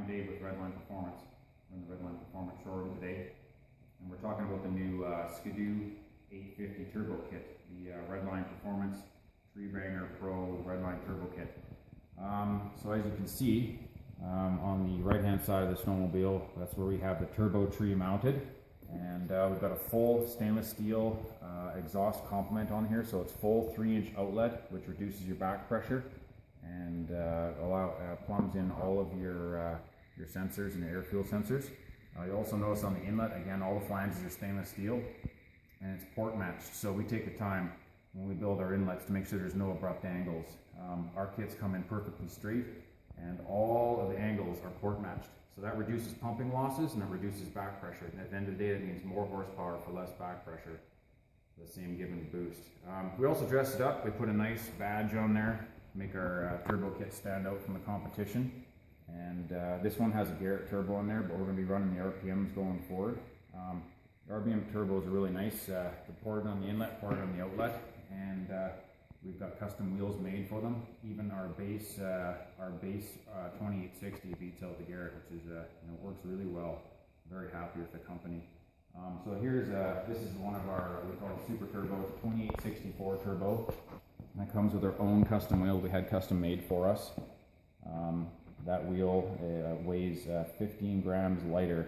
I'm Dave with Redline Performance. We're in the Redline Performance showroom today, and we're talking about the new Skidoo 850 Turbo Kit, the Redline Performance TreeBangerPro Redline Turbo Kit. So as you can see, on the right-hand side of the snowmobile, that's where we have the turbo tree mounted, and we've got a full stainless steel exhaust complement on here, so it's full 3-inch outlet, which reduces your back pressure and plumbs in all of your sensors and air fuel sensors. You also notice on the inlet, again, all the flanges are stainless steel, and it's port matched. So we take the time when we build our inlets to make sure there's no abrupt angles. Our kits come in perfectly straight, and all of the angles are port matched. So that reduces pumping losses and it reduces back pressure. And at the end of the day, that means more horsepower for less back pressure. The same given boost. We also dressed it up. We put a nice badge on there, make our turbo kit stand out from the competition. And this one has a Garrett Turbo in there, but we're going to be running the RPMs going forward. The RPM turbos are really nice. They're ported on the inlet, ported on the outlet, and we've got custom wheels made for them. Even our base 2860 beats out the Garrett, which is works really well. Very happy with the company. So this is one of our, we call it Super Turbo, 2864 Turbo. And that comes with our own custom wheel we had custom made for us. That wheel weighs 15 grams lighter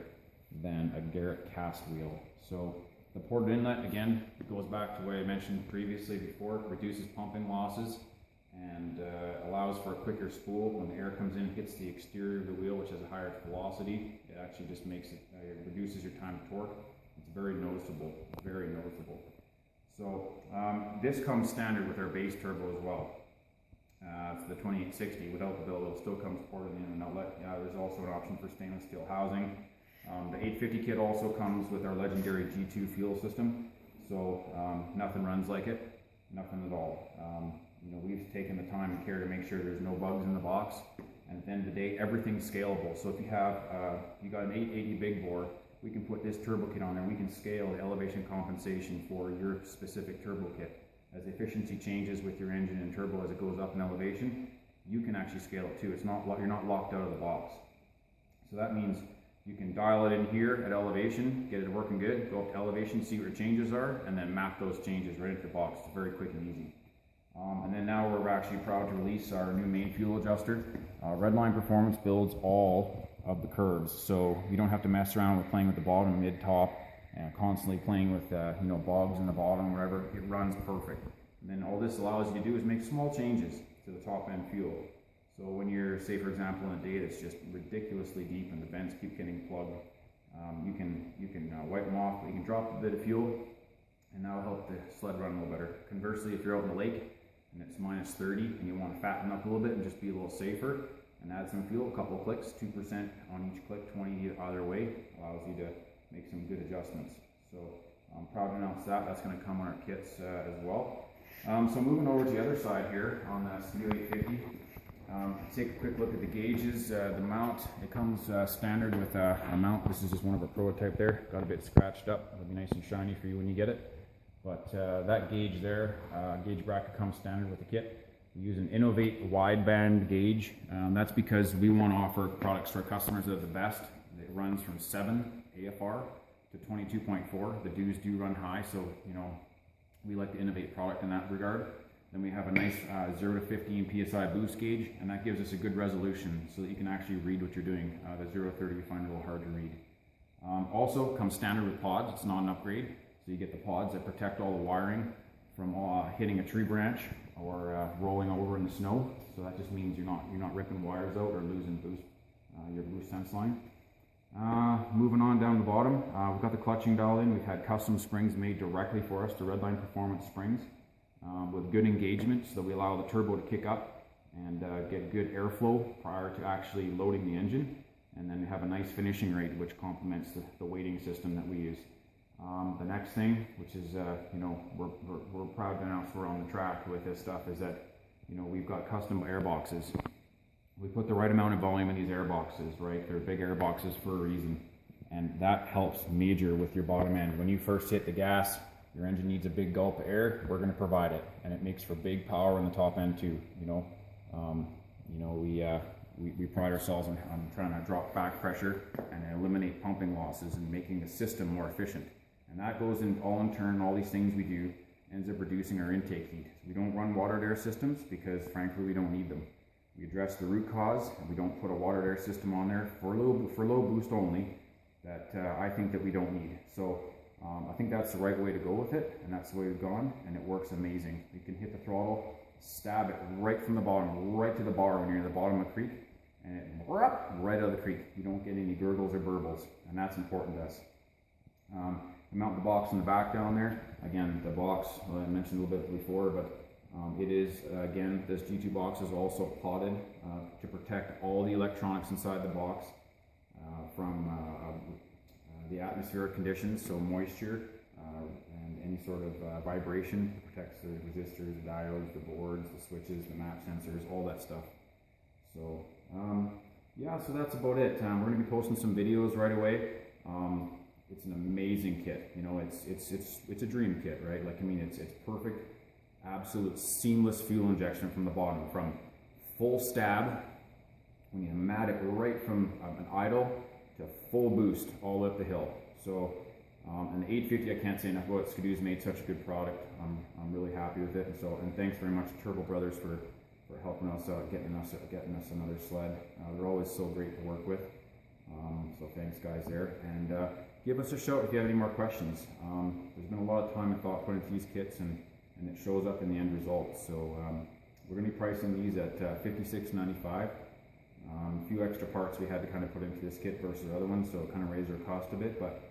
than a Garrett cast wheel. So the ported inlet, again, it goes back to what I mentioned previously before, it reduces pumping losses and allows for a quicker spool. When the air comes in, hits the exterior of the wheel, which has a higher velocity, it actually just makes it, reduces your time to torque. It's very noticeable, very noticeable. So this comes standard with our base turbo as well. It's the 2860 without the billet, it still comes ported in an outlet. There's also an option for stainless steel housing. The 850 kit also comes with our legendary G2 fuel system, so nothing runs like it, nothing at all. We've taken the time and care to make sure there's no bugs in the box, and at the end of the day, everything's scalable. So if you have you got an 880 big bore, we can put this turbo kit on there. We can scale the elevation compensation for your specific turbo kit. As efficiency changes with your engine and turbo as it goes up in elevation, you can actually scale it too. It's not, you're not locked out of the box. So that means you can dial it in here at elevation, get it working good, go up to elevation, see what your changes are, and then map those changes right into the box. It's very quick and easy. And then now we're actually proud to release our new main fuel adjuster. Redline Performance builds all of the curves, so you don't have to mess around with playing with the bottom, mid, top, and constantly playing with bogs in the bottom, whatever. It runs perfect. And then all this allows you to do is make small changes to the top end fuel. So when you're, say for example, in a day that's just ridiculously deep and the vents keep getting plugged, you can wipe them off, but you can drop a bit of fuel, and that'll help the sled run a little better. Conversely, if you're out in the lake and it's minus 30 and you want to fatten up a little bit and just be a little safer and add some fuel, a couple of clicks, 2% on each click, 20 either way, allows you to make some good adjustments. So I'm proud to announce that. That's going to come on our kits as well. So moving over to the other side here on the Skidoo 850. Take a quick look at the gauges. The mount, it comes standard with a mount. This is just one of our prototype there. Got a bit scratched up. It'll be nice and shiny for you when you get it. But that gauge there, gauge bracket comes standard with the kit. We use an Innovate wideband gauge. That's because we want to offer products to our customers that are the best. It runs from 7 AFR to 22.4. The dues do run high, so we like to innovate product in that regard. Then we have a nice 0 to 15 PSI boost gauge, and that gives us a good resolution so that you can actually read what you're doing. The 0 to 30 we find a little hard to read. Also comes standard with pods. It's not an upgrade, so you get the pods that protect all the wiring from hitting a tree branch or rolling over in the snow. So that just means you're not ripping wires out or losing your boost sense line. Moving on down the bottom, we've got the clutching dialed in. We've had custom springs made directly for us, the Redline Performance springs, with good engagement, so that we allow the turbo to kick up and get good airflow prior to actually loading the engine. And then we have a nice finishing rate, which complements the weighting system that we use. The next thing, which is we're proud to announce we're on the track with this stuff, is that we've got custom air boxes. We put the right amount of volume in these air boxes, right? They're big air boxes for a reason, and that helps major with your bottom end. When you first hit the gas, your engine needs a big gulp of air. We're going to provide it, and it makes for big power in the top end too. we pride ourselves on trying to drop back pressure and eliminate pumping losses and making the system more efficient. And that goes in turn, all these things we do ends up reducing our intake heat. We don't run water-to-air systems because frankly we don't need them. We address the root cause and we don't put a water-to-air system on there for low boost only that I think that we don't need. So I think that's the right way to go with it, and that's the way we've gone, and it works amazing. You can hit the throttle, stab it right from the bottom, right to the bar when you're near the bottom of the creek, and it right out of the creek. You don't get any gurgles or burbles, and that's important to us. Mount the box in the back down there. Again, the box, I mentioned a little bit before, but it is, again, this G2 box is also potted to protect all the electronics inside the box from the atmospheric conditions, so moisture and any sort of vibration. It protects the resistors, the diodes, the boards, the switches, the map sensors, all that stuff. So yeah, so that's about it. We're going to be posting some videos right away. It's an amazing kit. You know, it's a dream kit, right? Like, I mean, it's perfect, absolute seamless fuel injection from the bottom, from full stab when you mat it right from an idle to full boost all up the hill. So, and the 850, I can't say enough about it. Skidoo's made such a good product. I'm really happy with it. And thanks very much to Turbo Brothers for helping us out, getting us another sled. They're always so great to work with. So thanks guys there, and give us a shout if you have any more questions. There's been a lot of time and thought put into these kits, and it shows up in the end result. So we're going to be pricing these at $56.95. A few extra parts we had to kind of put into this kit versus the other ones, so it kind of raised our cost a bit, but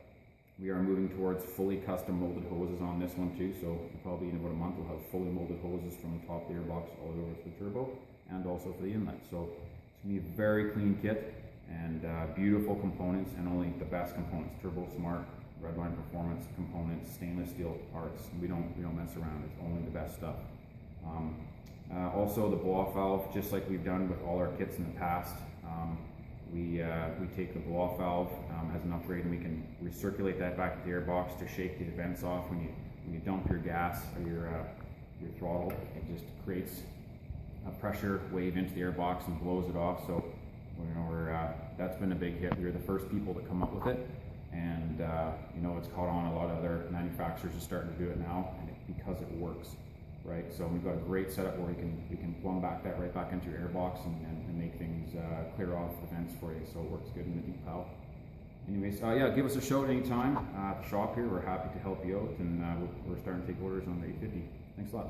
we are moving towards fully custom molded hoses on this one too, so probably in about a month we'll have fully molded hoses from the top of the airbox all the way over to the turbo, and also for the inlet. So it's going to be a very clean kit, and beautiful components, and only the best components. Turbo Smart, Redline Performance components, stainless steel parts. We don't mess around. It's only the best stuff. Also the blow-off valve, just like we've done with all our kits in the past. We take the blow-off valve as an upgrade, and we can recirculate that back to the airbox to shake the vents off when you dump your gas or your throttle. It just creates a pressure wave into the airbox and blows it off. So you know, that's been a big hit. We were the first people to come up with it, and you know, it's caught on. A lot of other manufacturers are starting to do it now, and because it works, right? So we've got a great setup where we can plumb back that right back into your airbox and make things clear off the vents for you. So it works good in the deep valve. Anyways, yeah, give us a shout anytime at the shop here. We're happy to help you out, and we're starting to take orders on the 850. Thanks a lot.